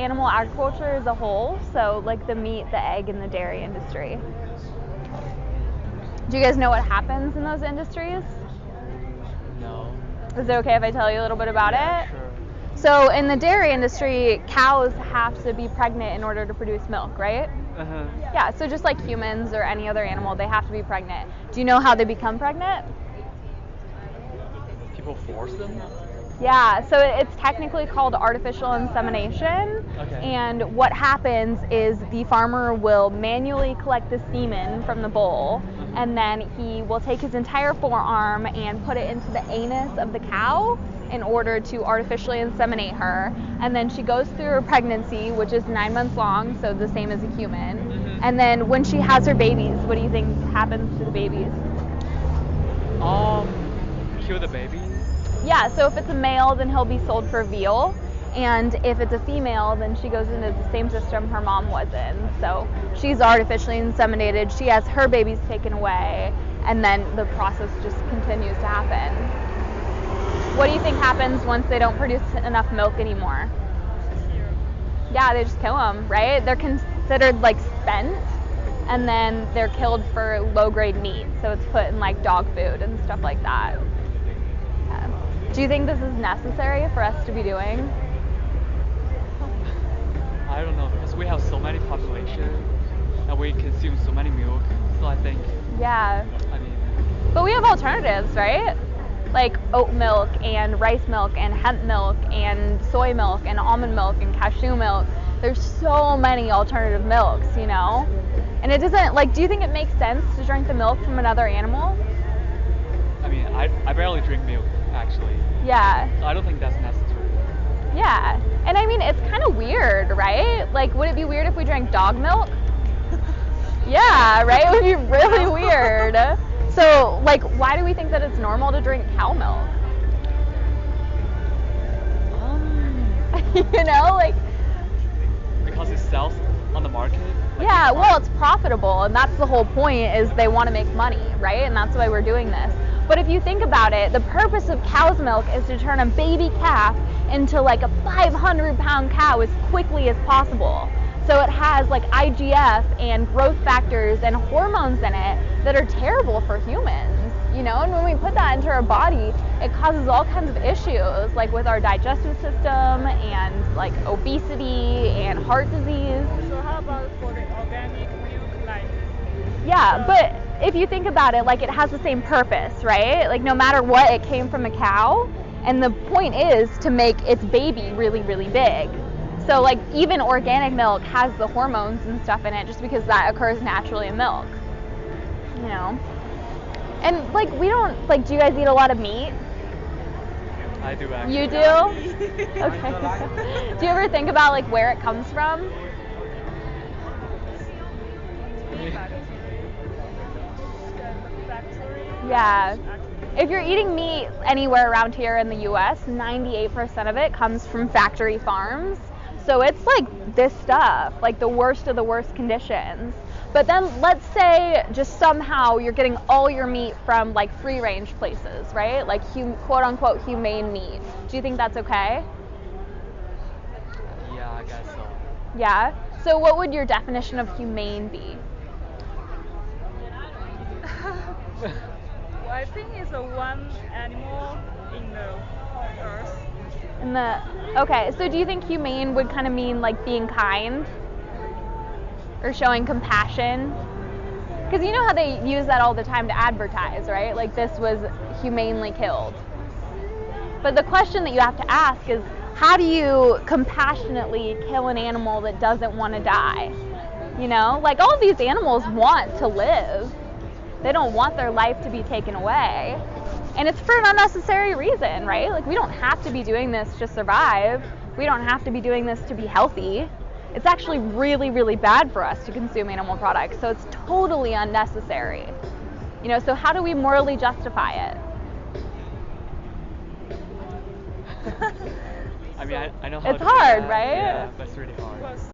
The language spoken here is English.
animal agriculture as a whole, so like the meat, the egg, and the dairy industry. Do you guys know what happens in those industries? No. Is it okay if I tell you a little bit about it? Sure. So in the dairy industry, cows have to be pregnant in order to produce milk, right? Uh-huh. Yeah, so just like humans or any other animal, they have to be pregnant. Do you know how they become pregnant? People force them? Yeah, so it's technically called artificial insemination. Okay. And what happens is the farmer will manually collect the semen from the bull, and then he will take his entire forearm and put it into the anus of the cow in order to artificially inseminate her. And then she goes through her pregnancy, which is 9 months long, so the same as a human. And then when she has her babies, what do you think happens to the babies? Kill the baby? Yeah, so if it's a male, then he'll be sold for veal. And if it's a female, then she goes into the same system her mom was in. So she's artificially inseminated, she has her babies taken away, and then the process just continues to happen. What do you think happens once they don't produce enough milk anymore? Yeah, they just kill them, right? They're considered like spent, and then they're killed for low-grade meat. So it's put in like dog food and stuff like that. Yeah. Do you think this is necessary for us to be doing? I don't know, because we have so many population and we consume so many milk. So I think, Yeah. I mean, But we have alternatives, right? Like oat milk and rice milk and hemp milk and soy milk and almond milk and cashew milk. There's so many alternative milks, you know? And it doesn't, like, do you think it makes sense to drink the milk from another animal? I mean, I barely drink milk, actually. Yeah. So I don't think that's necessary. Yeah. And I mean, it's kind of weird, right? Like, would it be weird if we drank dog milk? Yeah, right? It would be really weird. So, like, why do we think that it's normal to drink cow milk? You know, like, Because it sells on the market? Like yeah, in the well, market? it's profitable, and that's the whole point, is they want to make money, right? And that's why we're doing this. But if you think about it, the purpose of cow's milk is to turn a baby calf into like a 500-pound cow as quickly as possible. So it has like IGF and growth factors and hormones in it that are terrible for humans, you know? And when we put that into our body, it causes all kinds of issues, like with our digestive system and like obesity and heart disease. So how about for the organic milk, like? Yeah, but if you think about it, like, it has the same purpose, right? Like, no matter what, it came from a cow, and the point is to make its baby really, really big. So, like, even organic milk has the hormones and stuff in it just because that occurs naturally in milk, you know? And, like, we don't, like, do you guys eat a lot of meat? I do actually. You do? Okay. Do you ever think about, like, where it comes from? Yeah. If you're eating meat anywhere around here in the US, 98% of it comes from factory farms. So it's like this stuff, like the worst of the worst conditions. But then let's say just somehow you're getting all your meat from like free range places, right? Like quote unquote humane meat. Do you think that's okay? Yeah, I guess so. Yeah. So what would your definition of humane be? Well, I think it's a one animal in the earth. Okay, so do you think humane would kind of mean like being kind or showing compassion? Because you know how they use that all the time to advertise, right? Like this was humanely killed. But the question that you have to ask is, how do you compassionately kill an animal that doesn't want to die? You know, like all of these animals want to live. They don't want their life to be taken away. And it's for an unnecessary reason, right? Like we don't have to be doing this to survive. We don't have to be doing this to be healthy. It's actually really, really bad for us to consume animal products. So it's totally unnecessary. You know, so how do we morally justify it? I mean, I know how It's to do hard, that, right? Yeah, but it's really hard. Well,